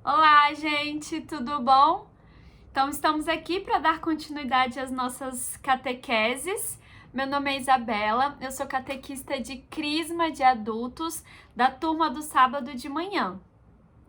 Olá, gente, tudo bom? Então, estamos aqui para dar continuidade às nossas catequeses. Meu nome é Isabela, eu sou catequista de Crisma de Adultos da turma do sábado de manhã.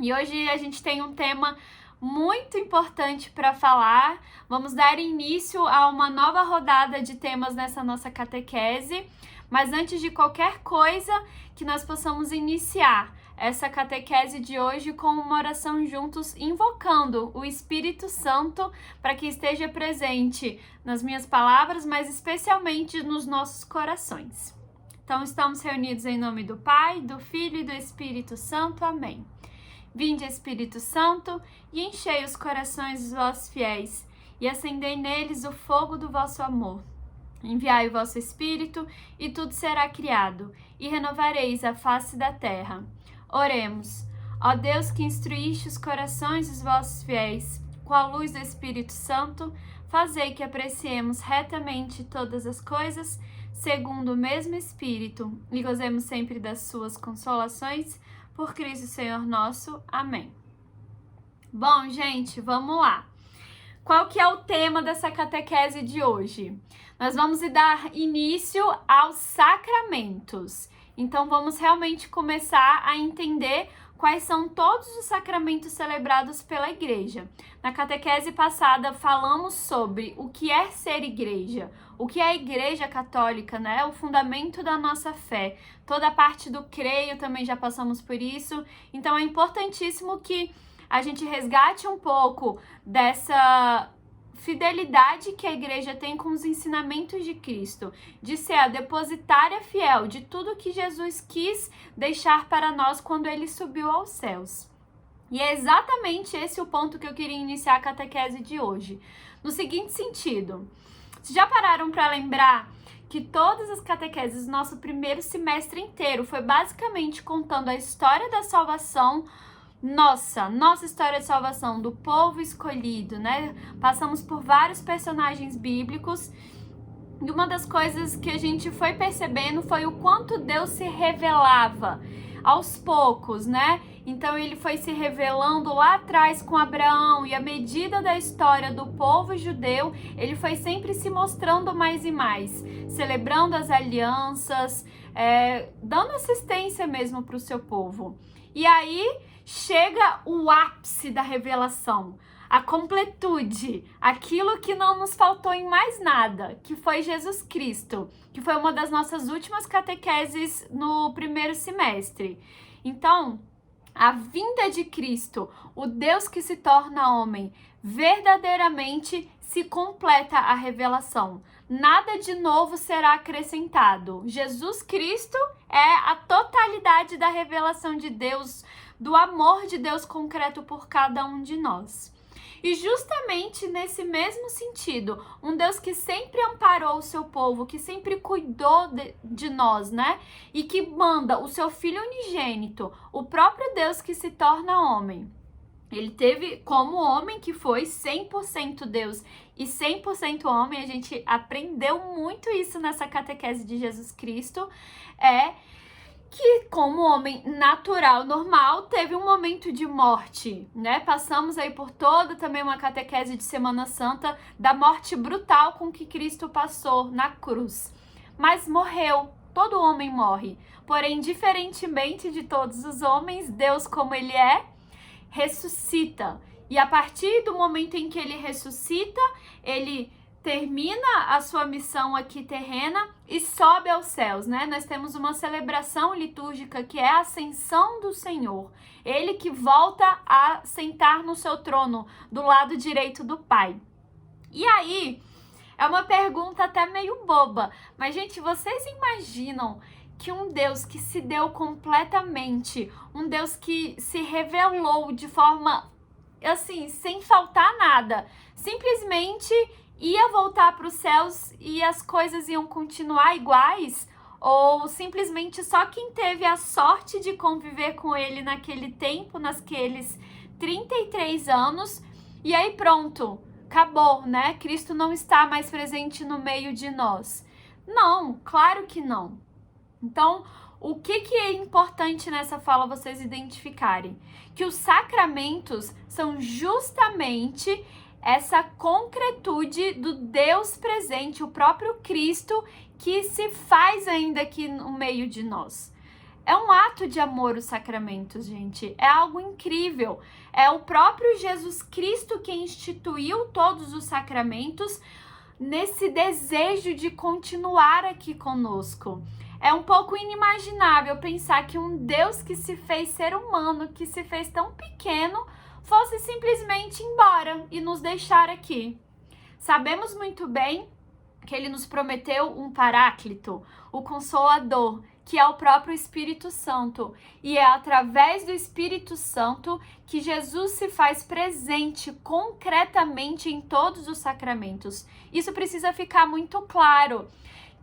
E hoje a gente tem um tema muito importante para falar. Vamos dar início a uma nova rodada de temas nessa nossa catequese. Mas antes de qualquer coisa, que nós possamos iniciar essa catequese de hoje com uma oração juntos, invocando o Espírito Santo para que esteja presente nas minhas palavras, mas especialmente nos nossos corações. Então, estamos reunidos em nome do Pai, do Filho e do Espírito Santo. Amém. Vinde, Espírito Santo, e enchei os corações dos vossos fiéis, e acendei neles o fogo do vosso amor. Enviai o vosso Espírito, e tudo será criado, e renovareis a face da terra. Oremos. Ó Deus, que instruíste os corações dos vossos fiéis, com a luz do Espírito Santo, fazei que apreciemos retamente todas as coisas, segundo o mesmo Espírito, e gozemos sempre das suas consolações, por Cristo Senhor nosso. Amém. Bom, gente, vamos lá. Qual que é o tema dessa catequese de hoje? Nós vamos dar início aos sacramentos. Então, vamos realmente começar a entender quais são todos os sacramentos celebrados pela igreja. Na catequese passada, falamos sobre o que é ser igreja, o que é a igreja católica, né? O fundamento da nossa fé. Toda a parte do creio também já passamos por isso. Então, é importantíssimo que a gente resgate um pouco dessa fidelidade que a igreja tem com os ensinamentos de Cristo, de ser a depositária fiel de tudo que Jesus quis deixar para nós quando ele subiu aos céus. E é exatamente esse o ponto que eu queria iniciar a catequese de hoje. No seguinte sentido, vocês já pararam para lembrar que todas as catequeses do nosso primeiro semestre inteiro foi basicamente contando a história da salvação, nossa história de salvação, do povo escolhido, né? Passamos por vários personagens bíblicos e uma das coisas que a gente foi percebendo foi o quanto Deus se revelava aos poucos, né? Então ele foi se revelando lá atrás com Abraão e à medida da história do povo judeu, ele foi sempre se mostrando mais e mais, celebrando as alianças, dando assistência mesmo para o seu povo. E aí chega o ápice da revelação, a completude, aquilo que não nos faltou em mais nada, que foi Jesus Cristo, que foi uma das nossas últimas catequeses no primeiro semestre. Então, a vinda de Cristo, o Deus que se torna homem, verdadeiramente se completa a revelação. Nada de novo será acrescentado. Jesus Cristo é a totalidade da revelação de Deus, do amor de Deus concreto por cada um de nós. E justamente nesse mesmo sentido, um Deus que sempre amparou o seu povo, que sempre cuidou de nós, né? E que manda o seu Filho unigênito, o próprio Deus que se torna homem. Ele teve como homem que foi 100% Deus e 100% homem. A gente aprendeu muito isso nessa catequese de Jesus Cristo, que como homem natural, normal, teve um momento de morte, né? Passamos aí por toda também uma catequese de Semana Santa da morte brutal com que Cristo passou na cruz. Mas morreu, todo homem morre. Porém, diferentemente de todos os homens, Deus, como ele é, ressuscita. E a partir do momento em que ele ressuscita, ele termina a sua missão aqui terrena e sobe aos céus, né? Nós temos uma celebração litúrgica que é a ascensão do Senhor. Ele que volta a sentar no seu trono do lado direito do Pai. E aí, é uma pergunta até meio boba, mas gente, vocês imaginam que um Deus que se deu completamente, um Deus que se revelou de forma, assim, sem faltar nada, simplesmente ia voltar para os céus e as coisas iam continuar iguais? Ou simplesmente só quem teve a sorte de conviver com ele naquele tempo, naqueles 33 anos, e aí pronto, acabou, né? Cristo não está mais presente no meio de nós. Não, claro que não. Então, o que é importante nessa fala vocês identificarem? que os sacramentos são justamente essa concretude do Deus presente, o próprio Cristo que se faz ainda aqui no meio de nós. É um ato de amor os sacramentos, gente. É algo incrível. É o próprio Jesus Cristo que instituiu todos os sacramentos nesse desejo de continuar aqui conosco. É um pouco inimaginável pensar que um Deus que se fez ser humano, que se fez tão pequeno, fosse simplesmente embora e nos deixar aqui. Sabemos muito bem que ele nos prometeu um Paráclito, o Consolador, que é o próprio Espírito Santo. E é através do Espírito Santo que Jesus se faz presente concretamente em todos os sacramentos. Isso precisa ficar muito claro,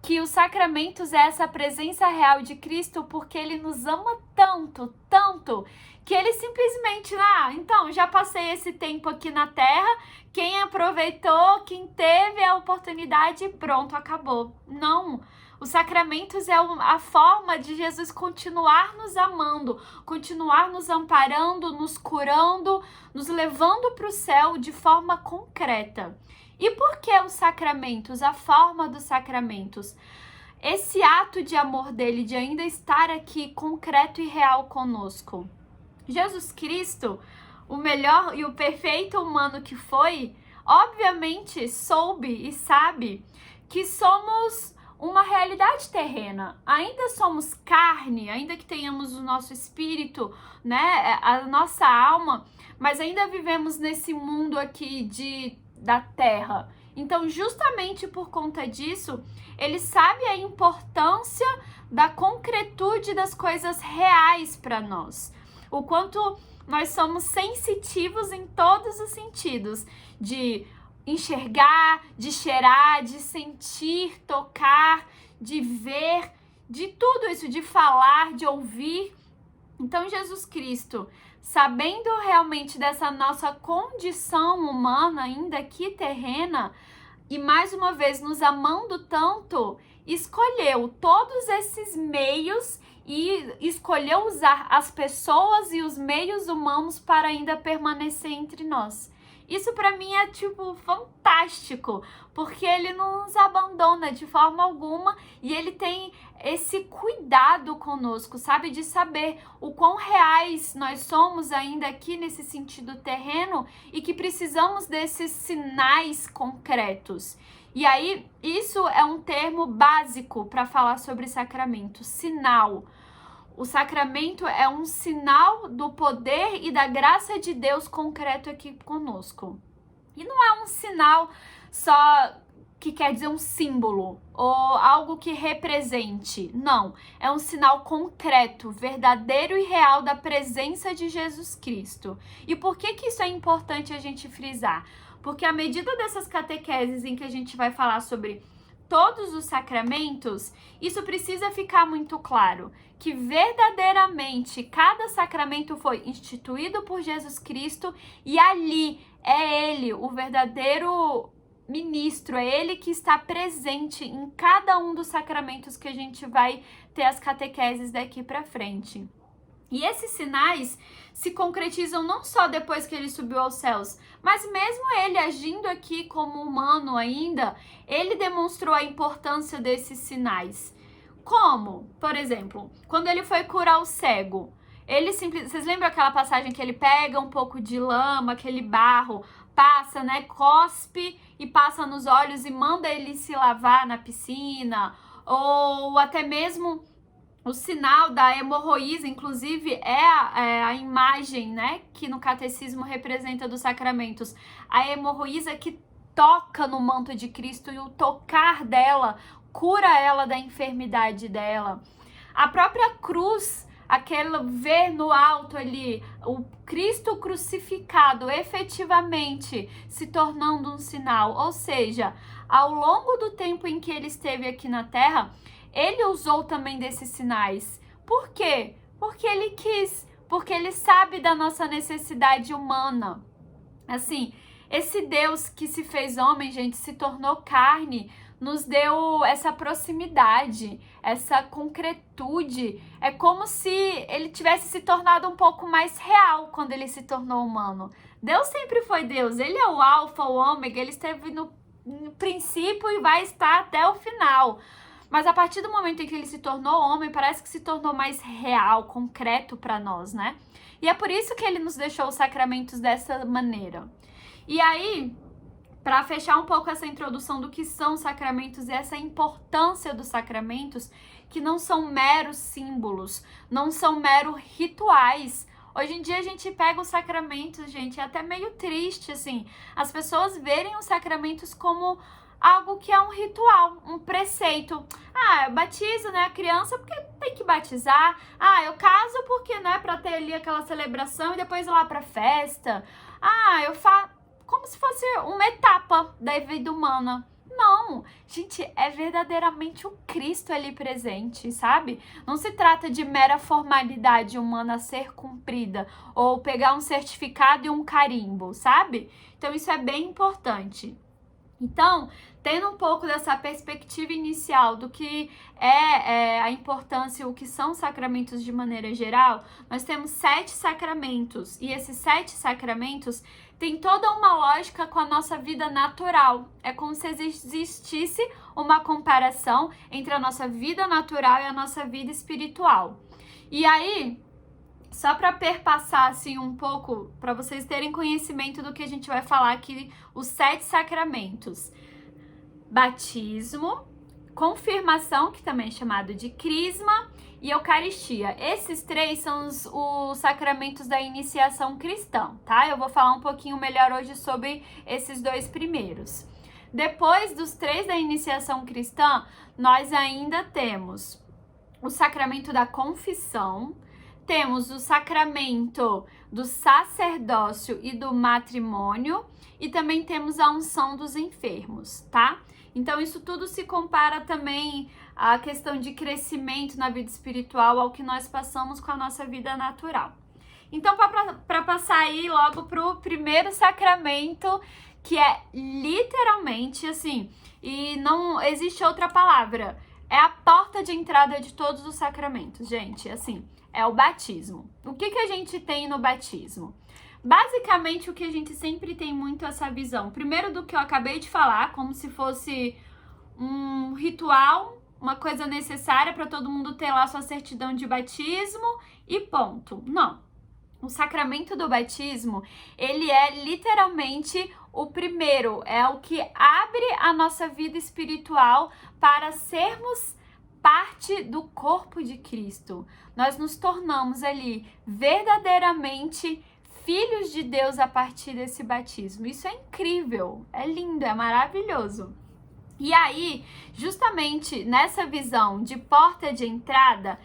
que os sacramentos é essa presença real de Cristo, porque ele nos ama tanto, tanto, que ele simplesmente, então, já passei esse tempo aqui na Terra, quem aproveitou, quem teve a oportunidade, pronto, acabou. Não, os sacramentos é a forma de Jesus continuar nos amando, continuar nos amparando, nos curando, nos levando para o céu de forma concreta. E por que os sacramentos, a forma dos sacramentos? Esse ato de amor dele, de ainda estar aqui concreto e real conosco. Jesus Cristo, o melhor e o perfeito humano que foi, obviamente soube e sabe que somos uma realidade terrena. Ainda somos carne, ainda que tenhamos o nosso espírito, né, a nossa alma, mas ainda vivemos nesse mundo aqui da terra. Então, justamente por conta disso, ele sabe a importância da concretude das coisas reais para nós. O quanto nós somos sensitivos em todos os sentidos, de enxergar, de cheirar, de sentir, tocar, de ver, de tudo isso, de falar, de ouvir. Então, Jesus Cristo, sabendo realmente dessa nossa condição humana, ainda aqui terrena, e mais uma vez nos amando tanto, escolheu todos esses meios e escolheu usar as pessoas e os meios humanos para ainda permanecer entre nós. Isso para mim é fantástico, porque ele não nos abandona de forma alguma e ele tem esse cuidado conosco, sabe? De saber o quão reais nós somos ainda aqui nesse sentido terreno e que precisamos desses sinais concretos. E aí, isso é um termo básico para falar sobre sacramento, sinal. O sacramento é um sinal do poder e da graça de Deus concreto aqui conosco. E não é um sinal só que quer dizer um símbolo ou algo que represente. Não, é um sinal concreto, verdadeiro e real da presença de Jesus Cristo. E por que isso é importante a gente frisar? Porque à medida dessas catequeses em que a gente vai falar sobre todos os sacramentos, isso precisa ficar muito claro, que verdadeiramente cada sacramento foi instituído por Jesus Cristo e ali é ele, o verdadeiro ministro, é ele que está presente em cada um dos sacramentos que a gente vai ter as catequeses daqui para frente. E esses sinais se concretizam não só depois que ele subiu aos céus, mas mesmo ele agindo aqui como humano ainda, ele demonstrou a importância desses sinais. Como? Por exemplo, quando ele foi curar o cego, vocês lembram aquela passagem que ele pega um pouco de lama, aquele barro, passa, né, cospe e passa nos olhos e manda ele se lavar na piscina, ou até mesmo o sinal da hemorroísa, inclusive, é a imagem, né, que no catecismo representa dos sacramentos. A hemorroísa que toca no manto de Cristo e o tocar dela cura ela da enfermidade dela. A própria cruz, aquela ver no alto ali, o Cristo crucificado efetivamente se tornando um sinal. Ou seja, ao longo do tempo em que ele esteve aqui na Terra, ele usou também desses sinais. Por quê? Porque ele quis, porque ele sabe da nossa necessidade humana. Assim, esse Deus que se fez homem, gente, se tornou carne, nos deu essa proximidade, essa concretude. É como se ele tivesse se tornado um pouco mais real quando ele se tornou humano. Deus sempre foi Deus, ele é o alfa, o ômega, ele esteve no princípio e vai estar até o final. Mas a partir do momento em que ele se tornou homem, parece que se tornou mais real, concreto para nós, né? E é por isso que ele nos deixou os sacramentos dessa maneira. E aí, para fechar um pouco essa introdução do que são os sacramentos e essa importância dos sacramentos, que não são meros símbolos, não são meros rituais. Hoje em dia a gente pega os sacramentos, gente, é até meio triste, assim, as pessoas verem os sacramentos como algo que é um ritual, um preceito. Ah, eu batizo, né, a criança porque tem que batizar. Ah, eu caso porque, né, pra ter ali aquela celebração e depois ir lá pra festa. Ah, eu faço como se fosse uma etapa da vida humana. Não, gente, é verdadeiramente o Cristo ali presente, sabe? Não se trata de mera formalidade humana a ser cumprida ou pegar um certificado e um carimbo, sabe? Então isso é bem importante. Então, tendo um pouco dessa perspectiva inicial do que é a importância, o que são sacramentos de maneira geral, nós temos 7 sacramentos, e esses 7 sacramentos têm toda uma lógica com a nossa vida natural. É como se existisse uma comparação entre a nossa vida natural e a nossa vida espiritual. E aí, só para perpassar assim um pouco, para vocês terem conhecimento do que a gente vai falar aqui, os 7 sacramentos: batismo, confirmação, que também é chamado de crisma, e Eucaristia. Esses 3 são os sacramentos da iniciação cristã, tá? Eu vou falar um pouquinho melhor hoje sobre esses 2 primeiros. Depois dos 3 da iniciação cristã, nós ainda temos o sacramento da confissão, temos o sacramento do sacerdócio e do matrimônio, e também temos a unção dos enfermos, tá? Então isso tudo se compara também à questão de crescimento na vida espiritual, ao que nós passamos com a nossa vida natural. Então, para passar aí logo pro primeiro sacramento, que é literalmente assim, e não existe outra palavra, é a porta de entrada de todos os sacramentos, gente, assim, é o batismo. O que a gente tem no batismo? Basicamente, o que a gente sempre tem muito essa visão, primeiro do que eu acabei de falar, como se fosse um ritual, uma coisa necessária para todo mundo ter lá sua certidão de batismo e ponto. Não. O sacramento do batismo, ele é literalmente o primeiro, é o que abre a nossa vida espiritual para sermos parte do corpo de Cristo. Nós nos tornamos ali verdadeiramente filhos de Deus a partir desse batismo. Isso é incrível, é lindo, é maravilhoso. E aí, justamente nessa visão de porta de entrada,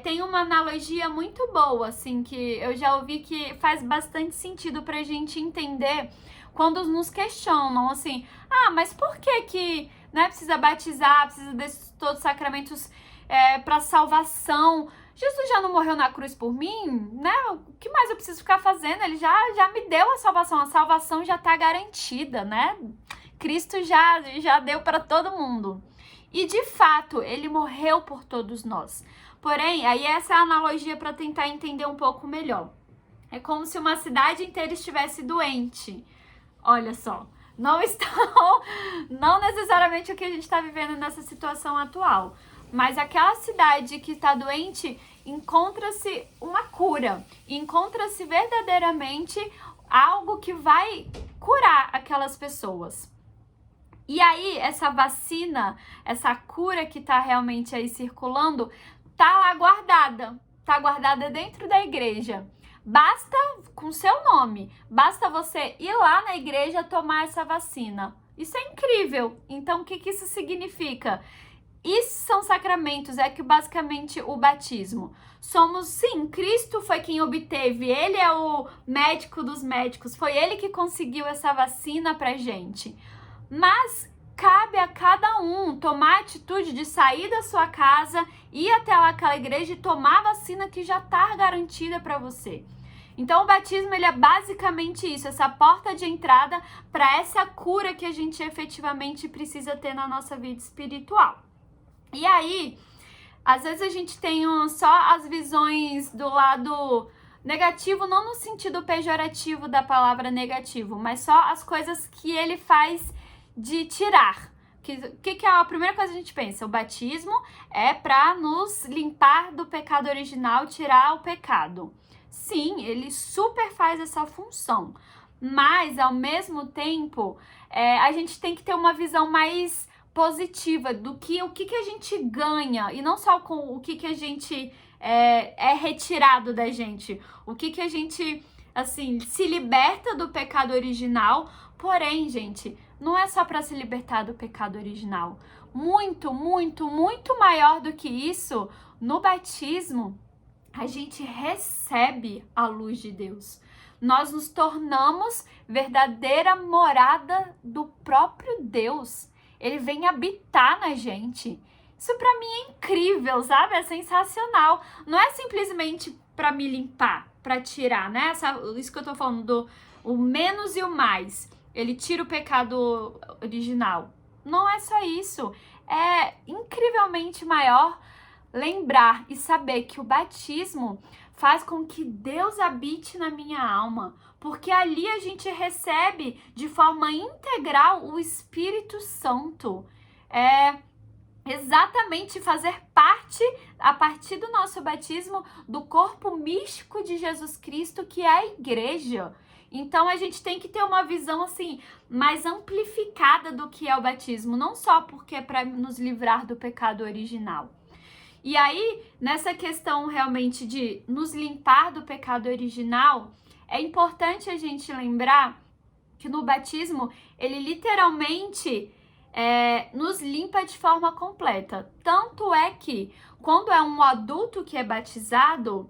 tem uma analogia muito boa, assim, que eu já ouvi que faz bastante sentido pra gente entender quando nos questionam, assim, mas por que né, precisa batizar, precisa desses todos os sacramentos para salvação? Jesus já não morreu na cruz por mim, né? O que mais eu preciso ficar fazendo? Ele já me deu a salvação já tá garantida, né? Cristo já deu para todo mundo. E de fato, ele morreu por todos nós. Porém, aí essa é a analogia para tentar entender um pouco melhor. É como se uma cidade inteira estivesse doente. Olha só, não necessariamente o que a gente está vivendo nessa situação atual, mas aquela cidade que está doente, encontra-se uma cura, encontra-se verdadeiramente algo que vai curar aquelas pessoas. E aí, essa vacina, essa cura que tá realmente aí circulando, tá lá guardada dentro da igreja. Basta, com seu nome, basta você ir lá na igreja tomar essa vacina. Isso é incrível. Então, o que isso significa? Isso são sacramentos, é que basicamente o batismo. Sim, Cristo foi quem obteve, ele é o médico dos médicos, foi ele que conseguiu essa vacina pra gente. Mas cabe a cada um tomar a atitude de sair da sua casa, ir até aquela igreja e tomar a vacina que já está garantida para você. Então o batismo ele é basicamente isso, essa porta de entrada para essa cura que a gente efetivamente precisa ter na nossa vida espiritual. E aí, às vezes a gente tem só as visões do lado negativo, não no sentido pejorativo da palavra negativo, mas só as coisas que ele faz de tirar. Que é a primeira coisa que a gente pensa? O batismo é para nos limpar do pecado original, tirar o pecado. Sim, ele super faz essa função, mas ao mesmo tempo a gente tem que ter uma visão mais positiva do que o que a gente ganha e não só com o que a gente é retirado da gente, o que a gente assim se liberta do pecado original. Porém, gente, não é só para se libertar do pecado original. Muito, muito, muito maior do que isso, no batismo, a gente recebe a luz de Deus. Nós nos tornamos verdadeira morada do próprio Deus. Ele vem habitar na gente. Isso para mim é incrível, sabe? É sensacional. Não é simplesmente para me limpar, para tirar, né? Isso que eu tô falando do o menos e o mais. Ele tira o pecado original. Não é só isso. É incrivelmente maior lembrar e saber que o batismo faz com que Deus habite na minha alma, porque ali a gente recebe de forma integral o Espírito Santo. É exatamente fazer parte, a partir do nosso batismo, do corpo místico de Jesus Cristo, que é a igreja. Então a gente tem que ter uma visão assim mais amplificada do que é o batismo, não só porque é para nos livrar do pecado original. E aí, nessa questão realmente de nos limpar do pecado original, é importante a gente lembrar que no batismo ele literalmente nos limpa de forma completa. Tanto é que quando é um adulto que é batizado,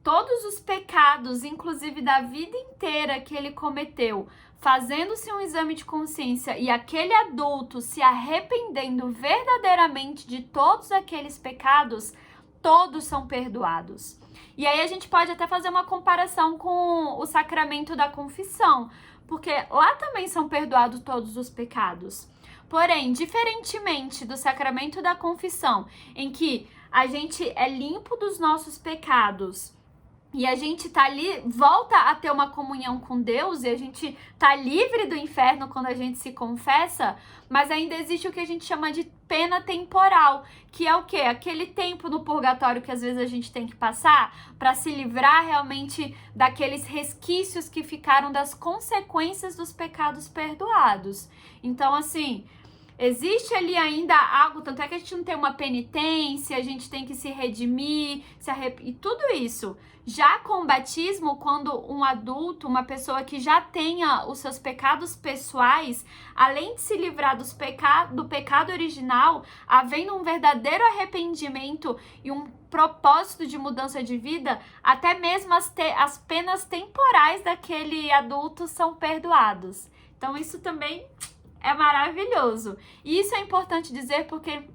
todos os pecados, inclusive da vida inteira que ele cometeu, fazendo-se um exame de consciência e aquele adulto se arrependendo verdadeiramente de todos aqueles pecados, todos são perdoados. E aí a gente pode até fazer uma comparação com o sacramento da confissão, porque lá também são perdoados todos os pecados. Porém, diferentemente do sacramento da confissão, em que a gente é limpo dos nossos pecados, e a gente tá ali, volta a ter uma comunhão com Deus, e a gente tá livre do inferno quando a gente se confessa, mas ainda existe o que a gente chama de pena temporal, que é o quê? Aquele tempo no purgatório que às vezes a gente tem que passar para se livrar realmente daqueles resquícios que ficaram das consequências dos pecados perdoados. Então, assim, existe ali ainda algo, tanto é que a gente não tem uma penitência, a gente tem que se redimir, e tudo isso. Já com o batismo, quando um adulto, uma pessoa que já tenha os seus pecados pessoais, além de se livrar do pecado original, havendo um verdadeiro arrependimento e um propósito de mudança de vida, até mesmo as penas temporais daquele adulto são perdoados. Então isso também é maravilhoso. E isso é importante dizer porque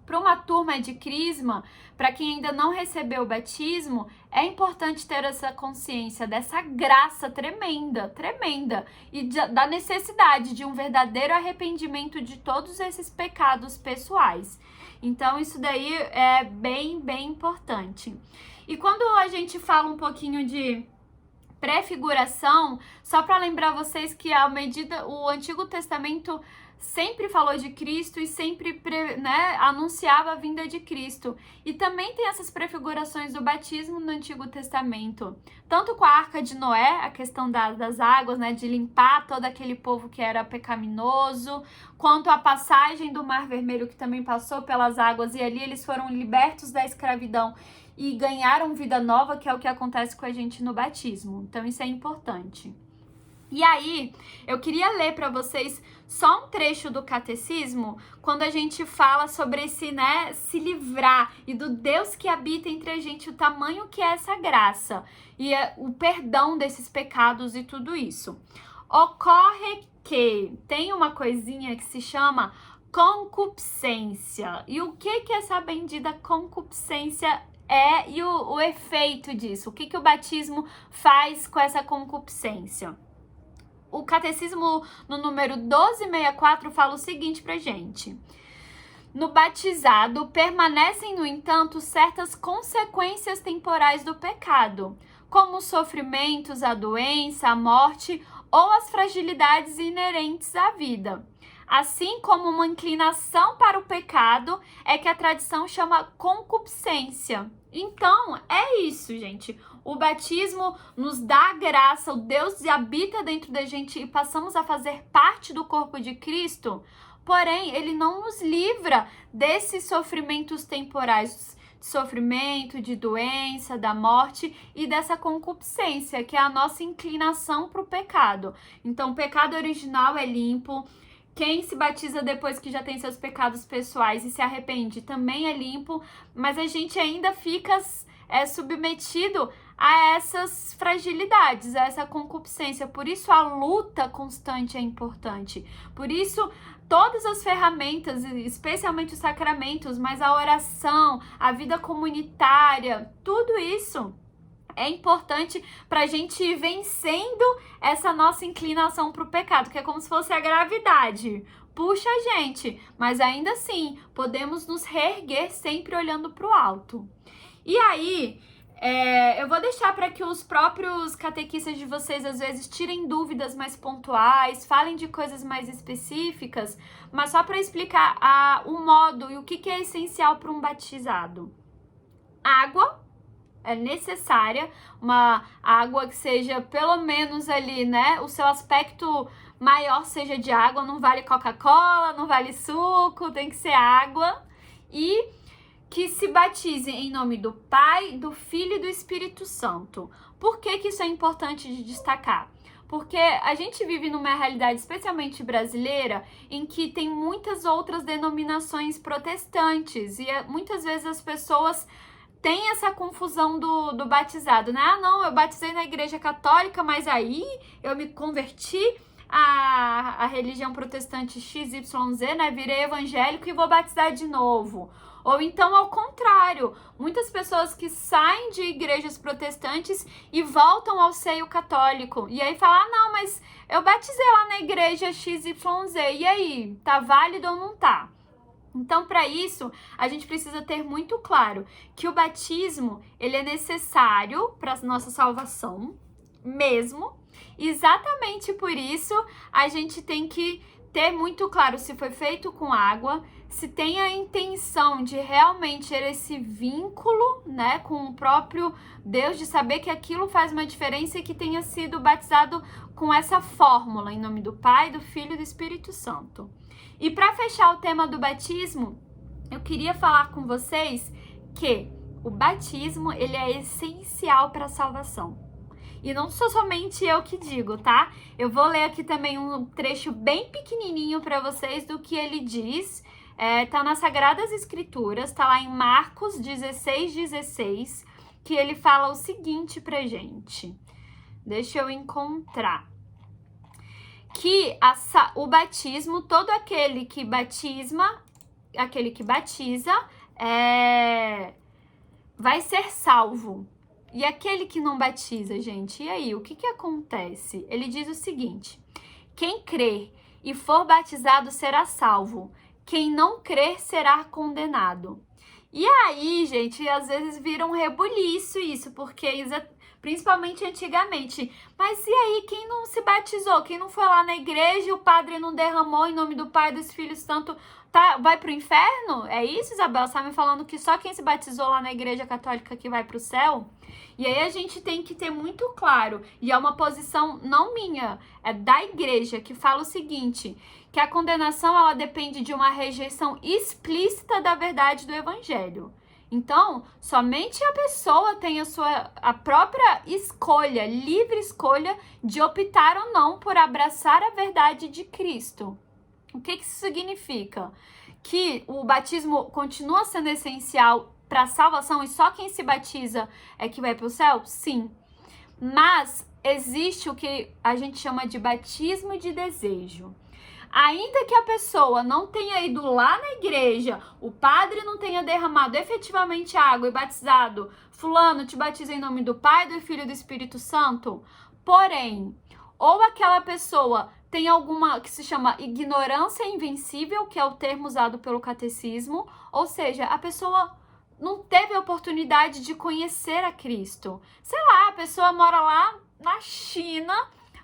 para uma turma de crisma, para quem ainda não recebeu o batismo, é importante ter essa consciência dessa graça tremenda, tremenda, e da necessidade de um verdadeiro arrependimento de todos esses pecados pessoais. Então isso daí é bem, bem importante. E quando a gente fala um pouquinho de prefiguração, só para lembrar vocês que o Antigo Testamento sempre falou de Cristo e sempre anunciava a vinda de Cristo. E também tem essas prefigurações do batismo no Antigo Testamento. Tanto com a Arca de Noé, a questão das águas, de limpar todo aquele povo que era pecaminoso, quanto a passagem do Mar Vermelho, que também passou pelas águas, e ali eles foram libertos da escravidão e ganharam vida nova, que é o que acontece com a gente no batismo. Então isso é importante. E aí, eu queria ler para vocês só um trecho do catecismo, quando a gente fala sobre esse, se livrar e do Deus que habita entre a gente, o tamanho que é essa graça e o perdão desses pecados e tudo isso. Ocorre que tem uma coisinha que se chama concupiscência. E o que essa bendita concupiscência é e o efeito disso. O que o batismo faz com essa concupiscência? O catecismo no número 1264 fala o seguinte pra gente: no batizado permanecem, no entanto, certas consequências temporais do pecado, como os sofrimentos, a doença, a morte ou as fragilidades inerentes à vida. Assim como uma inclinação para o pecado é que a tradição chama concupiscência. Então, é isso, gente. O batismo nos dá graça, o Deus habita dentro da gente e passamos a fazer parte do corpo de Cristo. Porém, ele não nos livra desses sofrimentos temporais, de sofrimento, de doença, da morte e dessa concupiscência, que é a nossa inclinação para o pecado. Então, o pecado original é limpo. Quem se batiza depois que já tem seus pecados pessoais e se arrepende também é limpo, mas a gente ainda fica submetido a essas fragilidades, a essa concupiscência. Por isso a luta constante é importante. Por isso todas as ferramentas, especialmente os sacramentos, mas a oração, a vida comunitária, tudo isso é importante para a gente ir vencendo essa nossa inclinação para o pecado, que é como se fosse a gravidade. Puxa a gente, mas ainda assim podemos nos reerguer sempre olhando para o alto. E aí, eu vou deixar para que os próprios catequistas de vocês às vezes tirem dúvidas mais pontuais, falem de coisas mais específicas, mas só para explicar o modo e o que é essencial para um batizado. Água é necessária, uma água que seja pelo menos ali, né, o seu aspecto maior seja de água, não vale Coca-Cola, não vale suco, tem que ser água. E que se batize em nome do Pai, do Filho e do Espírito Santo. Por que isso é importante de destacar? Porque a gente vive numa realidade, especialmente brasileira, em que tem muitas outras denominações protestantes e muitas vezes as pessoas tem essa confusão do batizado, né? Ah, não, eu batizei na igreja católica, mas aí eu me converti à religião protestante XYZ, né? Virei evangélico e vou batizar de novo. Ou então, ao contrário, muitas pessoas que saem de igrejas protestantes e voltam ao seio católico. E aí falam, ah, não, mas eu batizei lá na igreja XYZ. E aí, tá válido ou não tá? Então, para isso, a gente precisa ter muito claro que o batismo, ele é necessário para a nossa salvação mesmo. Exatamente por isso, a gente tem que ter muito claro se foi feito com água, se tem a intenção de realmente ter esse vínculo, né, com o próprio Deus, de saber que aquilo faz uma diferença e que tenha sido batizado com essa fórmula, em nome do Pai, do Filho e do Espírito Santo. E para fechar o tema do batismo, eu queria falar com vocês que o batismo, ele é essencial para a salvação. E não sou somente eu que digo, tá? Eu vou ler aqui também um trecho bem pequenininho para vocês do que ele diz. Tá nas Sagradas Escrituras, tá lá em Marcos 16:16, que ele fala o seguinte pra gente. Deixa eu encontrar. Que o batismo, todo aquele que batiza, vai ser salvo. E aquele que não batiza, gente, e aí, o que acontece? Ele diz o seguinte: quem crer e for batizado será salvo, quem não crer será condenado. E aí, gente, às vezes vira um rebuliço isso, porque principalmente antigamente. Mas e aí, quem não se batizou? Quem não foi lá na igreja e o padre não derramou em nome do Pai, dos Filhos Santo, vai pro inferno? É isso, Isabel? Você tá me falando que só quem se batizou lá na igreja católica que vai pro céu? E aí a gente tem que ter muito claro, e é uma posição não minha, é da igreja, que fala o seguinte, que a condenação ela depende de uma rejeição explícita da verdade do evangelho. Então, somente a pessoa tem a própria escolha, livre escolha de optar ou não por abraçar a verdade de Cristo. O que isso significa? Que o batismo continua sendo essencial para a salvação e só quem se batiza é que vai para o céu? Sim. Mas existe o que a gente chama de batismo de desejo. Ainda que a pessoa não tenha ido lá na igreja, o padre não tenha derramado efetivamente água e batizado, fulano, te batiza em nome do Pai, do Filho e do Espírito Santo, porém, ou aquela pessoa tem alguma que se chama ignorância invencível, que é o termo usado pelo catecismo, ou seja, a pessoa não teve a oportunidade de conhecer a Cristo. Sei lá, a pessoa mora lá na China,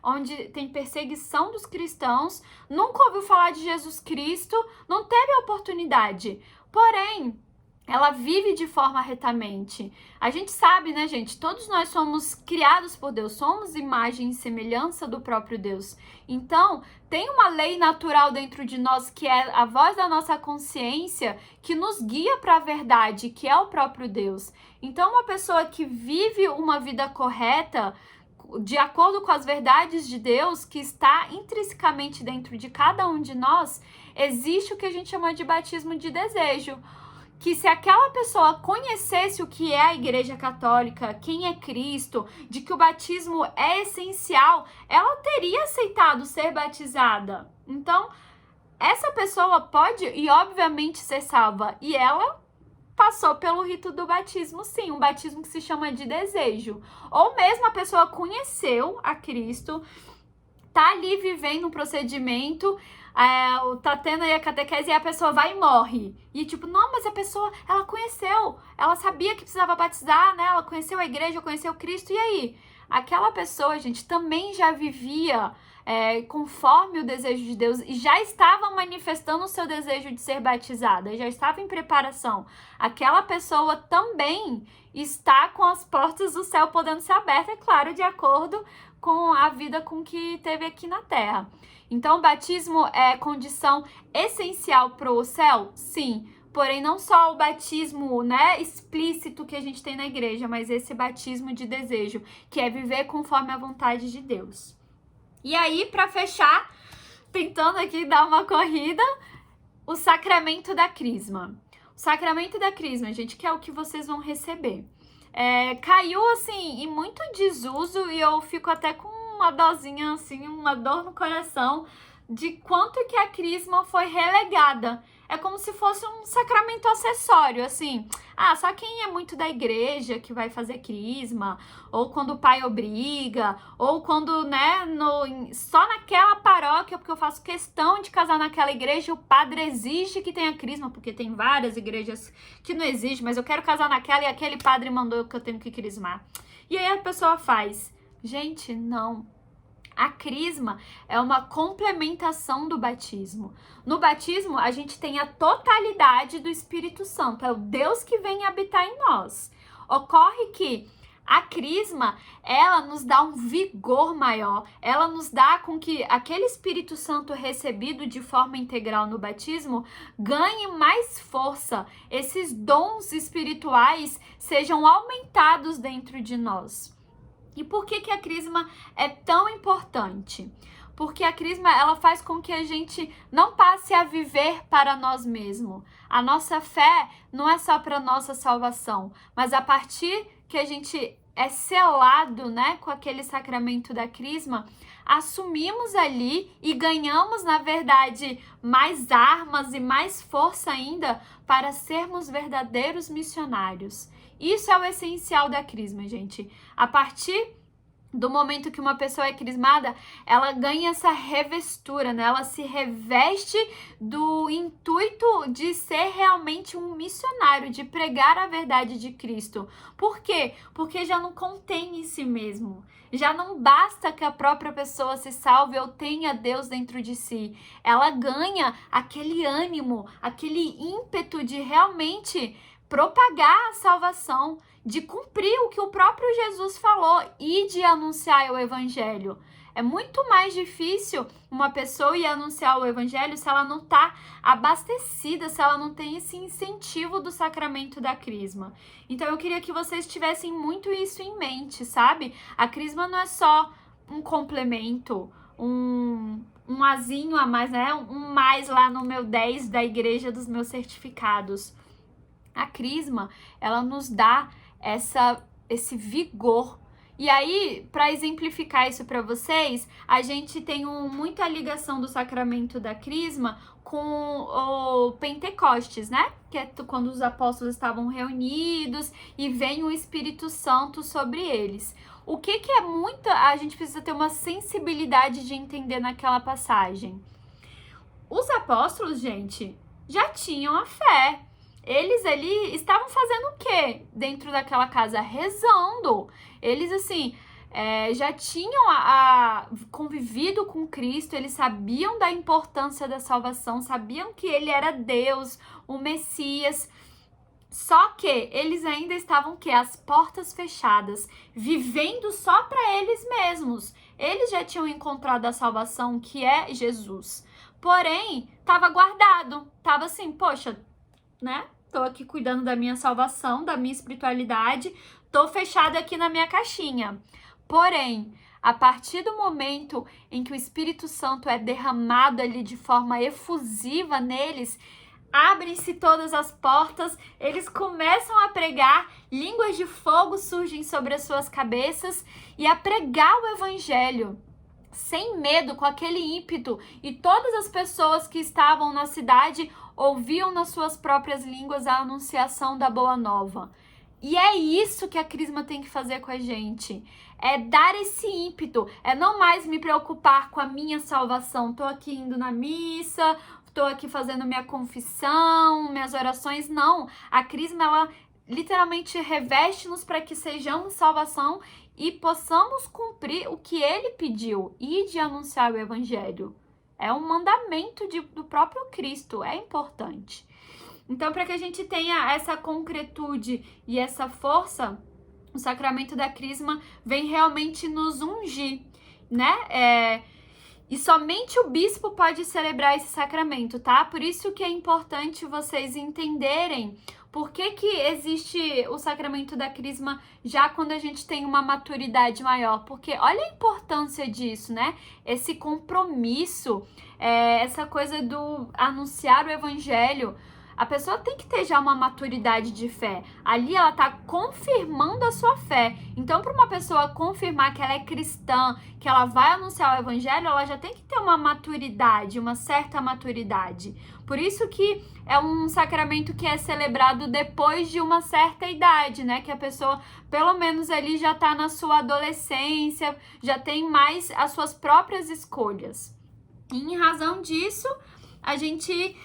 onde tem perseguição dos cristãos, nunca ouviu falar de Jesus Cristo, não teve a oportunidade. Porém, ela vive de forma retamente. A gente sabe, né, gente? Todos nós somos criados por Deus, somos imagem e semelhança do próprio Deus. Então, tem uma lei natural dentro de nós, que é a voz da nossa consciência, que nos guia para a verdade, que é o próprio Deus. Então, uma pessoa que vive uma vida correta, de acordo com as verdades de Deus, que está intrinsecamente dentro de cada um de nós, existe o que a gente chama de batismo de desejo. Que se aquela pessoa conhecesse o que é a Igreja Católica, quem é Cristo, de que o batismo é essencial, ela teria aceitado ser batizada. Então, essa pessoa pode e obviamente ser salva. E ela passou pelo rito do batismo, sim, um batismo que se chama de desejo. Ou mesmo a pessoa conheceu a Cristo, tá ali vivendo um procedimento, tá tendo aí a catequese e a pessoa vai e morre. E tipo, não, mas a pessoa, ela conheceu, ela sabia que precisava batizar, né? Ela conheceu a igreja, conheceu Cristo, e aí? Aquela pessoa, gente, também já vivia conforme o desejo de Deus e já estava manifestando o seu desejo de ser batizada, já estava em preparação. Aquela pessoa também está com as portas do céu podendo ser abertas, é claro, de acordo com a vida com que teve aqui na Terra. Então, o batismo é condição essencial para o céu? Sim. Porém, não só o batismo, né, explícito que a gente tem na igreja, mas esse batismo de desejo, que é viver conforme a vontade de Deus. E aí, para fechar, tentando aqui dar uma corrida, o sacramento da crisma. O sacramento da crisma, gente, que é o que vocês vão receber. Caiu, assim, em muito desuso e eu fico até com uma dosinha, assim, uma dor no coração de quanto que a crisma foi relegada. É como se fosse um sacramento acessório, assim. Só quem é muito da igreja que vai fazer crisma, ou quando o pai obriga, ou quando, né, só naquela paróquia, porque eu faço questão de casar naquela igreja, o padre exige que tenha crisma, porque tem várias igrejas que não exigem, mas eu quero casar naquela e aquele padre mandou que eu tenho que crismar. E aí a pessoa faz. Gente, não. A crisma é uma complementação do batismo. No batismo, a gente tem a totalidade do Espírito Santo. É o Deus que vem habitar em nós. Ocorre que a crisma, ela nos dá um vigor maior. Ela nos dá com que aquele Espírito Santo recebido de forma integral no batismo ganhe mais força. Esses dons espirituais sejam aumentados dentro de nós. E por que a crisma é tão importante? Porque a crisma, ela faz com que a gente não passe a viver para nós mesmos. A nossa fé não é só para nossa salvação, mas a partir que a gente é selado, né, com aquele sacramento da crisma, assumimos ali e ganhamos, na verdade, mais armas e mais força ainda para sermos verdadeiros missionários. Isso é o essencial da crisma, gente. A partir do momento que uma pessoa é crismada, ela ganha essa revestura, né? Ela se reveste do intuito de ser realmente um missionário, de pregar a verdade de Cristo. Por quê? Porque já não contém em si mesmo. Já não basta que a própria pessoa se salve ou tenha Deus dentro de si. Ela ganha aquele ânimo, aquele ímpeto de realmente propagar a salvação, de cumprir o que o próprio Jesus falou e de anunciar o evangelho. É muito mais difícil uma pessoa ir anunciar o evangelho se ela não está abastecida, se ela não tem esse incentivo do sacramento da crisma. Então eu queria que vocês tivessem muito isso em mente, sabe? A crisma não é só um complemento, um azinho a mais, né? Um mais lá no meu 10 da igreja dos meus certificados. A crisma, ela nos dá esse vigor E aí, para exemplificar isso para vocês, a gente tem muita ligação do sacramento da Crisma com o Pentecostes, né? Que é quando os apóstolos estavam reunidos e vem o Espírito Santo sobre eles. O que é muito... A gente precisa ter uma sensibilidade de entender naquela passagem. Os apóstolos, gente, já tinham a fé. Eles ali estavam fazendo o quê dentro daquela casa? Rezando. Eles, assim, já tinham convivido com Cristo, eles sabiam da importância da salvação, sabiam que ele era Deus, o Messias. Só que eles ainda estavam o quê? As portas fechadas, vivendo só para eles mesmos. Eles já tinham encontrado a salvação, que é Jesus. Porém, estava guardado. Estava assim, poxa, né? Tô aqui cuidando da minha salvação, da minha espiritualidade, tô fechada aqui na minha caixinha. Porém, a partir do momento em que o Espírito Santo é derramado ali de forma efusiva neles, abrem-se todas as portas, eles começam a pregar, línguas de fogo surgem sobre as suas cabeças e a pregar o evangelho. Sem medo, com aquele ímpeto, e todas as pessoas que estavam na cidade ouviam nas suas próprias línguas a anunciação da boa nova. E é isso que a Crisma tem que fazer com a gente. É dar esse ímpeto, é não mais me preocupar com a minha salvação. Tô aqui indo na missa, tô aqui fazendo minha confissão, minhas orações. Não, a Crisma, ela literalmente reveste-nos para que sejamos salvação e possamos cumprir o que ele pediu e de anunciar o evangelho. É um mandamento do próprio Cristo, é importante. Então, para que a gente tenha essa concretude e essa força, o sacramento da Crisma vem realmente nos ungir, né? E somente o bispo pode celebrar esse sacramento, tá? Por isso que é importante vocês entenderem por que existe o sacramento da Crisma já quando a gente tem uma maturidade maior. Porque olha a importância disso, né? Esse compromisso, essa coisa do anunciar o evangelho. A pessoa tem que ter já uma maturidade de fé. Ali ela está confirmando a sua fé. Então, para uma pessoa confirmar que ela é cristã, que ela vai anunciar o evangelho, ela já tem que ter uma maturidade, uma certa maturidade. Por isso que é um sacramento que é celebrado depois de uma certa idade, né? Que a pessoa, pelo menos ali, já está na sua adolescência, já tem mais as suas próprias escolhas. E em razão disso, a gente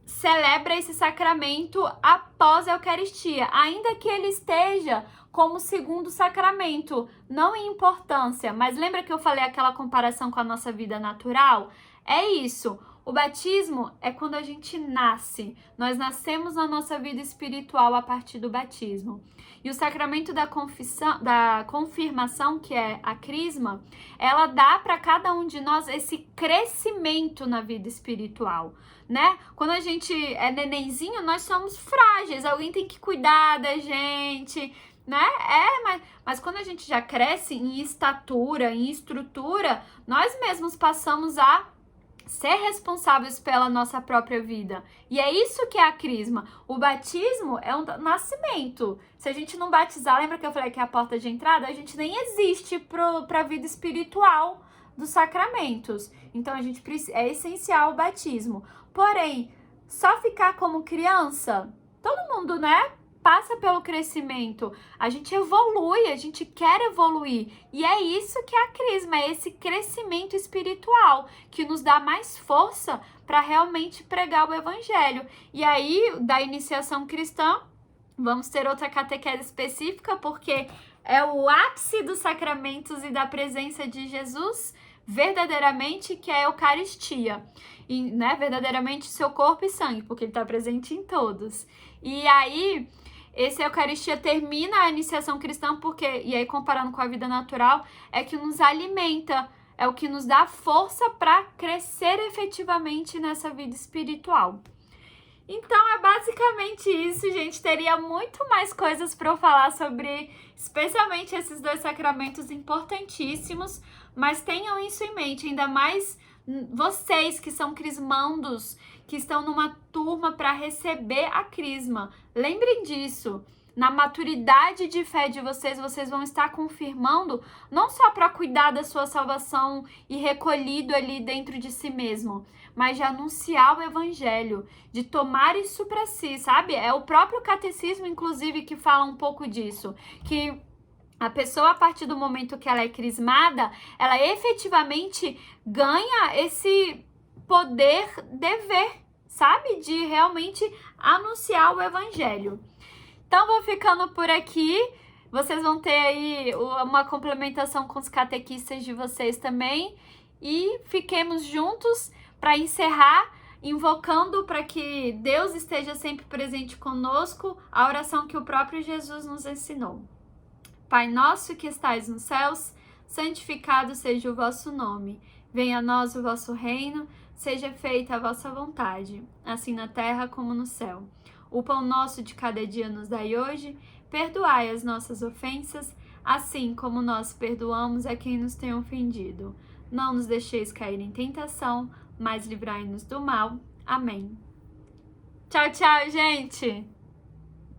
celebra esse sacramento após a Eucaristia, ainda que ele esteja como segundo sacramento, não em importância. Mas lembra que eu falei aquela comparação com a nossa vida natural? É isso. O batismo é quando a gente nasce. Nós nascemos na nossa vida espiritual a partir do batismo. E o sacramento da confirmação, que é a Crisma, ela dá para cada um de nós esse crescimento na vida espiritual, né? Quando a gente é nenenzinho, nós somos frágeis, alguém tem que cuidar da gente, né? Mas quando a gente já cresce em estatura, em estrutura, nós mesmos passamos a ser responsáveis pela nossa própria vida. E é isso que é a Crisma. O batismo é um nascimento. Se a gente não batizar, lembra que eu falei que é a porta de entrada? A gente nem existe para a vida espiritual dos sacramentos. Então, é essencial o batismo. Porém, só ficar como criança, todo mundo, né? Passa pelo crescimento, a gente evolui, a gente quer evoluir. E é isso que é a Crisma, é esse crescimento espiritual que nos dá mais força para realmente pregar o evangelho. E aí, da iniciação cristã, vamos ter outra catequese específica, porque é o ápice dos sacramentos e da presença de Jesus verdadeiramente, que é a Eucaristia. E, né, verdadeiramente seu corpo e sangue, porque ele está presente em todos. E aí, essa Eucaristia termina a iniciação cristã, porque, e aí comparando com a vida natural, é que nos alimenta, é o que nos dá força para crescer efetivamente nessa vida espiritual. Então, é basicamente isso, gente. Teria muito mais coisas para eu falar sobre, especialmente esses dois sacramentos importantíssimos, mas tenham isso em mente, ainda mais vocês que são crismandos, que estão numa turma para receber a Crisma. Lembrem disso. na maturidade de fé de vocês, vocês vão estar confirmando, não só para cuidar da sua salvação e recolhido ali dentro de si mesmo, mas de anunciar o evangelho, de tomar isso para si, sabe? É o próprio catecismo, inclusive, que fala um pouco disso, que a pessoa, a partir do momento que ela é crismada, ela efetivamente ganha esse poder dever, sabe? De realmente anunciar o evangelho. Então, vou ficando por aqui. Vocês vão ter aí uma complementação com os catequistas de vocês também. E fiquemos juntos para encerrar, invocando para que Deus esteja sempre presente conosco, a oração que o próprio Jesus nos ensinou. Pai nosso que estais nos céus, santificado seja o vosso nome. Venha a nós o vosso reino, seja feita a vossa vontade, assim na terra como no céu. O pão nosso de cada dia nos dai hoje, perdoai as nossas ofensas, assim como nós perdoamos a quem nos tem ofendido. Não nos deixeis cair em tentação, mas livrai-nos do mal. Amém. Tchau, tchau, gente!